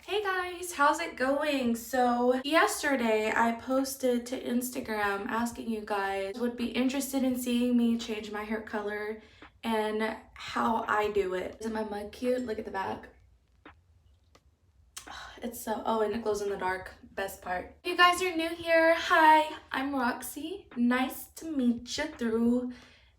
Hey guys, how's it going? So yesterday I posted to Instagram asking you guys would be interested in seeing me change my hair color and how I do it. Isn't my mug cute? Look at the back. It's so, oh, and it glows in the dark. Best part. If you guys are new here, hi, I'm Roxy. Nice to meet you through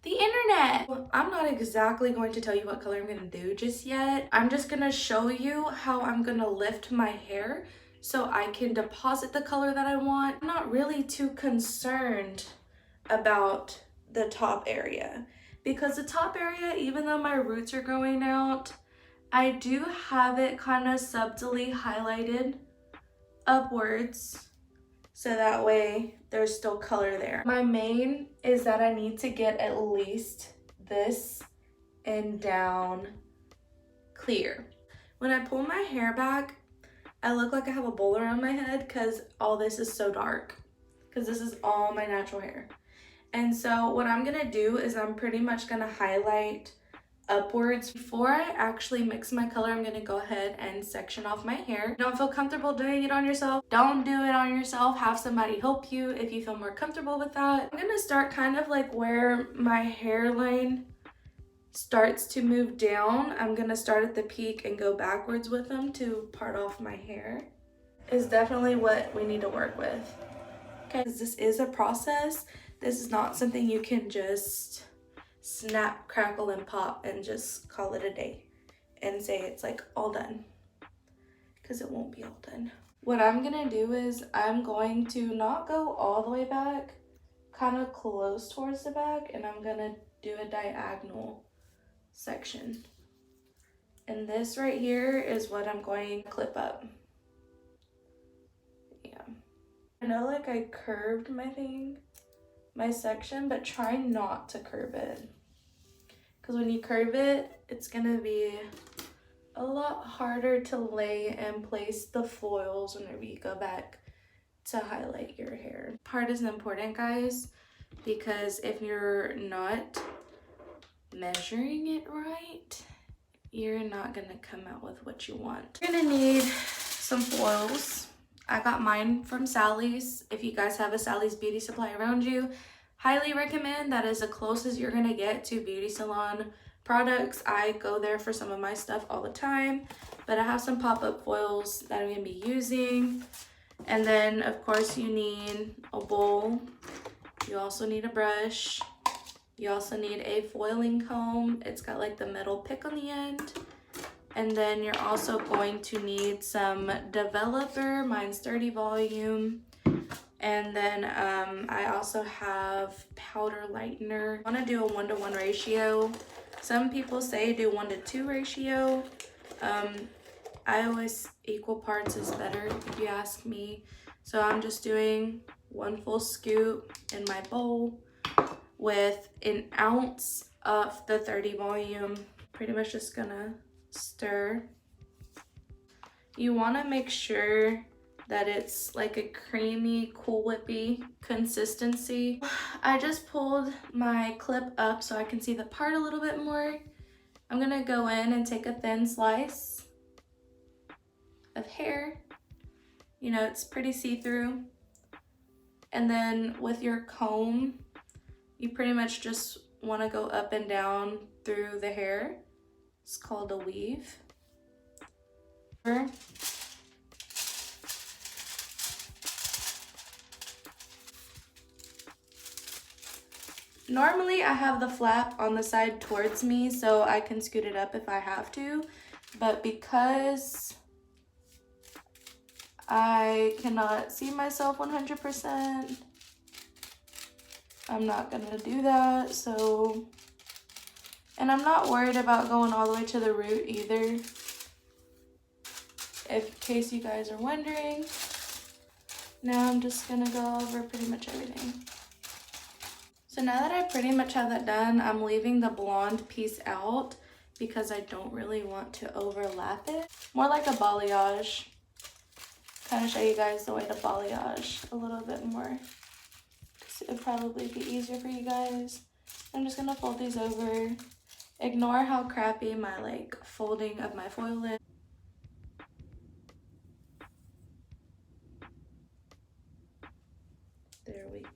the internet. Well, I'm not exactly going to tell you what color I'm gonna do just yet. I'm just gonna show you how I'm gonna lift my hair so I can deposit the color that I want. I'm not really too concerned about the top area because the top area, even though my roots are growing out, I do have it kind of subtly highlighted upwards so that way there's still color there. My main is that I need to get at least this and down clear. When I pull my hair back, I look like I have a bowl around my head because all this is so dark, because this is all my natural hair. And so what I'm gonna do is I'm pretty much gonna highlight upwards. Before I actually mix my color, I'm gonna go ahead and section off my hair. Don't feel comfortable doing it on yourself, don't do it on yourself. Have somebody help you if you feel more comfortable with that. I'm gonna start kind of like where my hairline starts to move down. I'm gonna start at the peak and go backwards with them to part off my hair. Is definitely what we need to work with. Okay, this is a process. This is not something you can just snap, crackle, and pop and just call it a day and say it's like all done, because it won't be all done. What I'm gonna do is I'm going to not go all the way back, kind of close towards the back, and I'm gonna do a diagonal section. And this right here is what I'm going to clip up. Yeah. I know like I curved my section, but try not to curve it. Because when you curve it, it's gonna be a lot harder to lay and place the foils whenever you go back to highlight your hair. Part is important, guys, because if you're not measuring it right, you're not gonna come out with what you want. You're gonna need some foils. I got mine from Sally's. If you guys have a Sally's Beauty Supply around you, highly recommend. That is the closest you're gonna get to beauty salon products. I go there for some of my stuff all the time, but I have some pop-up foils that I'm gonna be using. And then of course you need a bowl. You also need a brush. You also need a foiling comb. It's got like the metal pick on the end. And then you're also going to need some developer. Mine's 30 volume. And then I also have powder lightener. I want to do a 1-to-1 ratio. Some people say do 1-to-2 ratio. I always equal parts is better if you ask me. So I'm just doing 1 full scoop in my bowl with an ounce of the 30 volume. Pretty much just gonna stir. You want to make sure that it's like a creamy, Cool Whippy consistency. I just pulled my clip up so I can see the part a little bit more. I'm gonna go in and take a thin slice of hair. You know, it's pretty see-through. And then with your comb, you pretty much just want to go up and down through the hair. It's called a weave. Normally I have the flap on the side towards me so I can scoot it up if I have to, but because I cannot see myself 100%, I'm not gonna do that. So, and I'm not worried about going all the way to the root either, in case you guys are wondering. Now I'm just gonna go over pretty much everything. So now that I pretty much have that done, I'm leaving the blonde piece out because I don't really want to overlap it. More like a balayage. Kind of show you guys the way to balayage a little bit more. It'd probably be easier for you guys. I'm just gonna fold these over. Ignore how crappy my like folding of my foil is.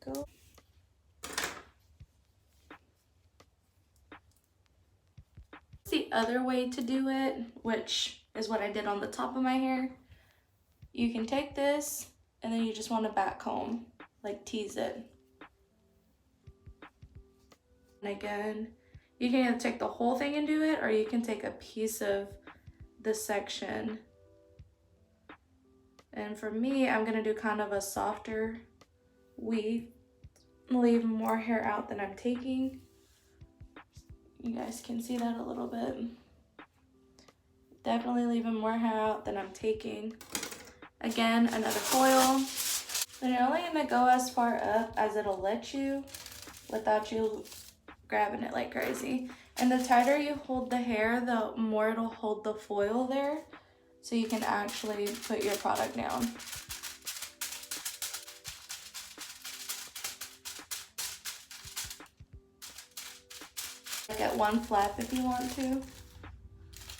go. The other way to do it, which is what I did on the top of my hair, you can take this and then you just want to back comb, like tease it. And again, you can either take the whole thing and do it, or you can take a piece of the section. And for me, I'm gonna do kind of a softer weave, leave more hair out than I'm taking. You guys can see that a little bit. Definitely leaving more hair out than I'm taking. Again, another foil. And you're only gonna go as far up as it'll let you without you grabbing it like crazy. And the tighter you hold the hair, the more it'll hold the foil there, so you can actually put your product down. Get one flap if you want to,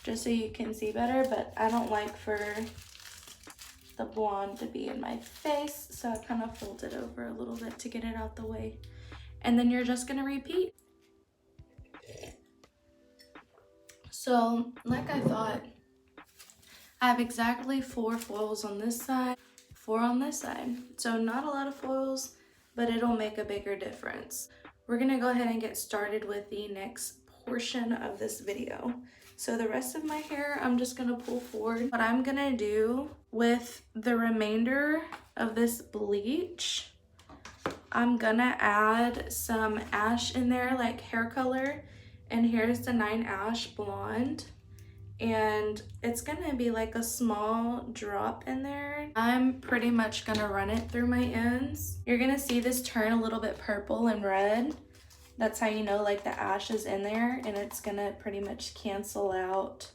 just so you can see better, but I don't like for the blonde to be in my face, so I kind of fold it over a little bit to get it out the way. And then you're just gonna repeat. So like I thought, I have exactly 4 foils on this side, 4 on this side. So not a lot of foils, but it'll make a bigger difference. We're gonna go ahead and get started with the next portion of this video. So the rest of my hair, I'm just gonna pull forward. What I'm gonna do with the remainder of this bleach, I'm gonna add some ash in there, like hair color. And here's the 9 Ash Blonde. And it's gonna be like a small drop in there. I'm pretty much gonna run it through my ends. You're gonna see this turn a little bit purple and red. That's how you know like the ash is in there, and it's gonna pretty much cancel out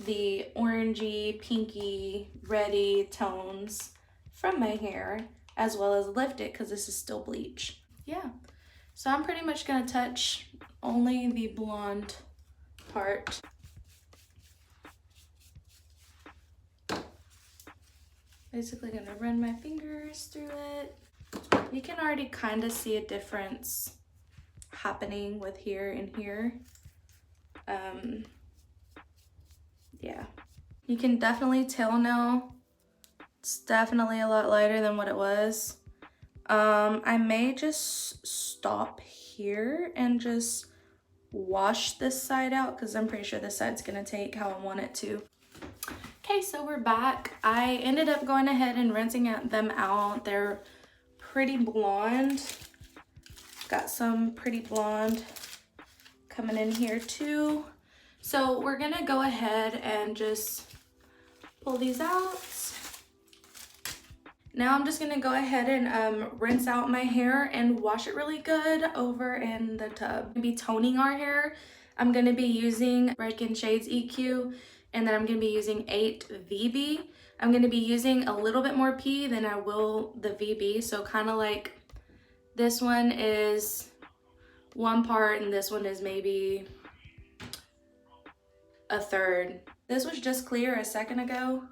the orangey, pinky, reddy tones from my hair, as well as lift it because this is still bleach. Yeah, so I'm pretty much gonna touch only the blonde part. Basically gonna run my fingers through it. You can already kind of see a difference happening with here and here. Yeah, you can definitely tell now it's definitely a lot lighter than what it was. I may just stop here and just wash this side out because I'm pretty sure this side's gonna take how I want it to. Okay, so we're back. I ended up going ahead and rinsing them out. They're pretty blonde. Got some pretty blonde coming in here too. So we're gonna go ahead and just pull these out. Now I'm just gonna go ahead and rinse out my hair and wash it really good over in the tub. I'm gonna be toning our hair. I'm gonna be using Redken Shades EQ, and then I'm gonna be using 8 VB. I'm gonna be using a little bit more P than I will the VB, so kind of like this one is 1 part and this one is maybe 1/3. This was just clear a second ago.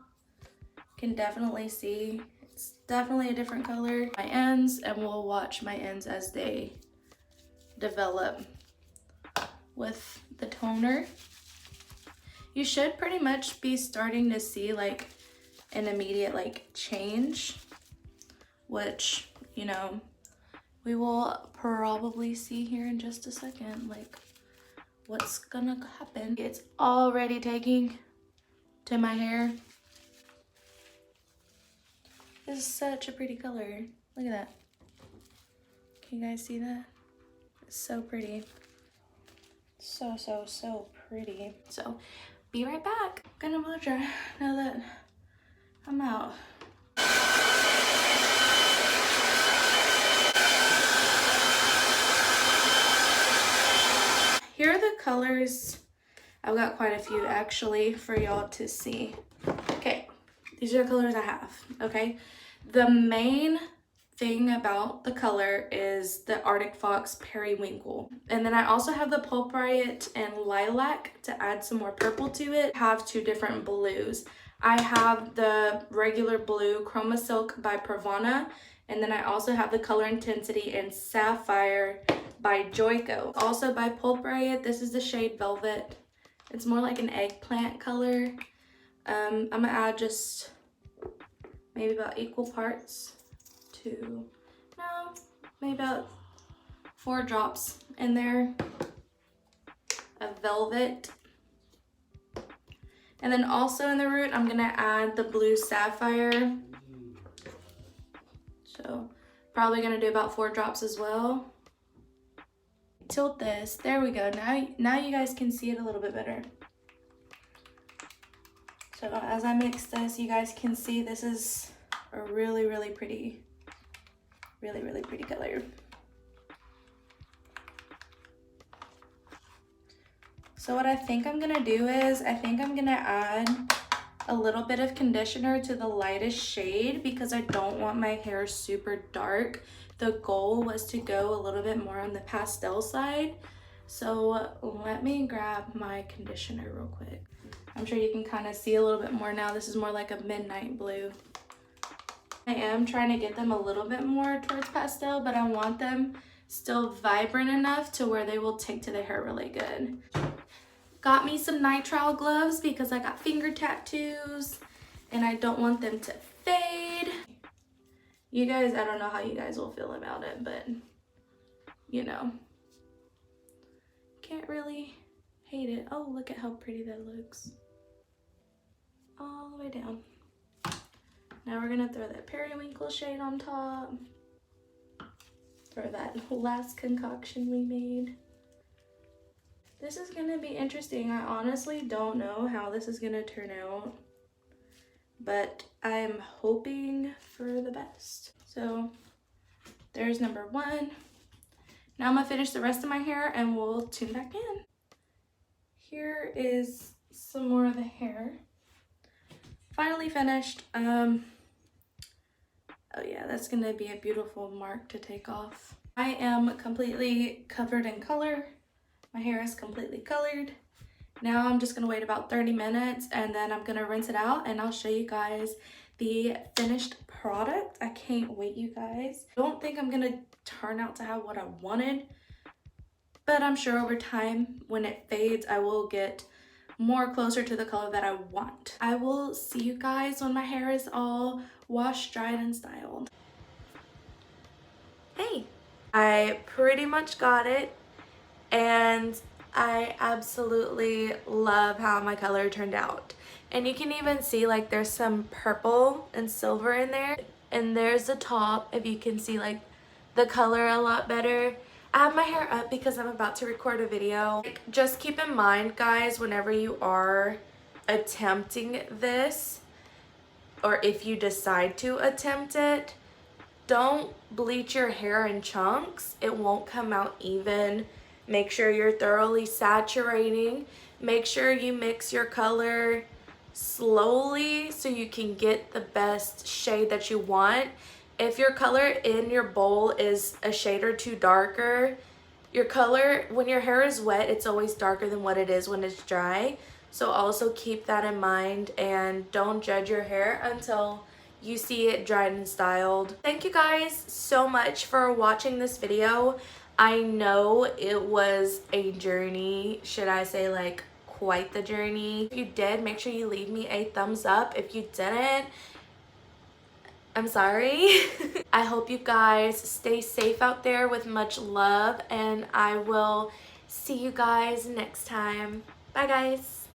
Can definitely see it's definitely a different color. My ends, and we'll watch my ends as they develop with the toner. You should pretty much be starting to see like an immediate like change, which, you know, we will probably see here in just a second, like what's gonna happen. It's already taking to my hair. This is such a pretty color. Look at that. Can you guys see that? It's so pretty. So pretty. So be right back. I'm gonna blow dry now that I'm out. Here are the colors. I've got quite a few actually for y'all to see. Okay, these are the colors I have, okay? The main thing about the color is the Arctic Fox Periwinkle. And then I also have the Pulp Riot and Lilac to add some more purple to it. I have 2 different blues. I have the regular blue Chroma Silk by Pravana, And then I also have the color intensity in Sapphire by Joico. Also by Pulpariet, this is the shade Velvet. It's more like an eggplant color. I'm gonna add just maybe about equal parts to, no, maybe about 4 drops in there of Velvet. And then also in the root, I'm gonna add the blue Sapphire. So probably gonna do about 4 drops as well. Tilt this, there we go. Now you guys can see it a little bit better. So as I mix this, you guys can see this is a really, really pretty color. So what I think I'm gonna do is, I think I'm gonna add a little bit of conditioner to the lightest shade because I don't want my hair super dark. The goal was to go a little bit more on the pastel side. So let me grab my conditioner real quick. I'm sure you can kind of see a little bit more now. This is more like a midnight blue. I am trying to get them a little bit more towards pastel, but I want them still vibrant enough to where they will take to the hair really good. Got me some nitrile gloves because I got finger tattoos and I don't want them to fade. You guys, I don't know how you guys will feel about it, but you know, can't really hate it. Oh, look at how pretty that looks. All the way down. Now we're gonna throw that periwinkle shade on top. Throw that last concoction we made. This is gonna be interesting. I honestly don't know how this is gonna turn out, but I'm hoping for the best. So there's number 1. Now I'm gonna finish the rest of my hair and we'll tune back in. Here is some more of the hair. Finally finished. Oh yeah, that's gonna be a beautiful mark to take off. I am completely covered in color. My hair is completely colored. Now I'm just gonna wait about 30 minutes and then I'm gonna rinse it out and I'll show you guys the finished product. I can't wait, you guys. Don't think I'm gonna turn out to have what I wanted, but I'm sure over time when it fades, I will get more closer to the color that I want. I will see you guys when my hair is all washed, dried, and styled. Hey, I pretty much got it. And I absolutely love how my color turned out. And you can even see like there's some purple and silver in there. And there's the top, if you can see like the color a lot better. I have my hair up because I'm about to record a video. Just keep in mind, guys, whenever you are attempting this, or if you decide to attempt it, don't bleach your hair in chunks. It won't come out even. Make sure you're thoroughly saturating. Make sure you mix your color slowly so you can get the best shade that you want. If your color in your bowl is a shade or two darker, your color, when your hair is wet, it's always darker than what it is when it's dry. So also keep that in mind and don't judge your hair until you see it dried and styled. Thank you guys so much for watching this video. I know it was a journey, should I say, like quite the journey. If you did, make sure you leave me a thumbs up. If you didn't, I'm sorry. I hope you guys stay safe out there with much love, and I will see you guys next time. Bye guys.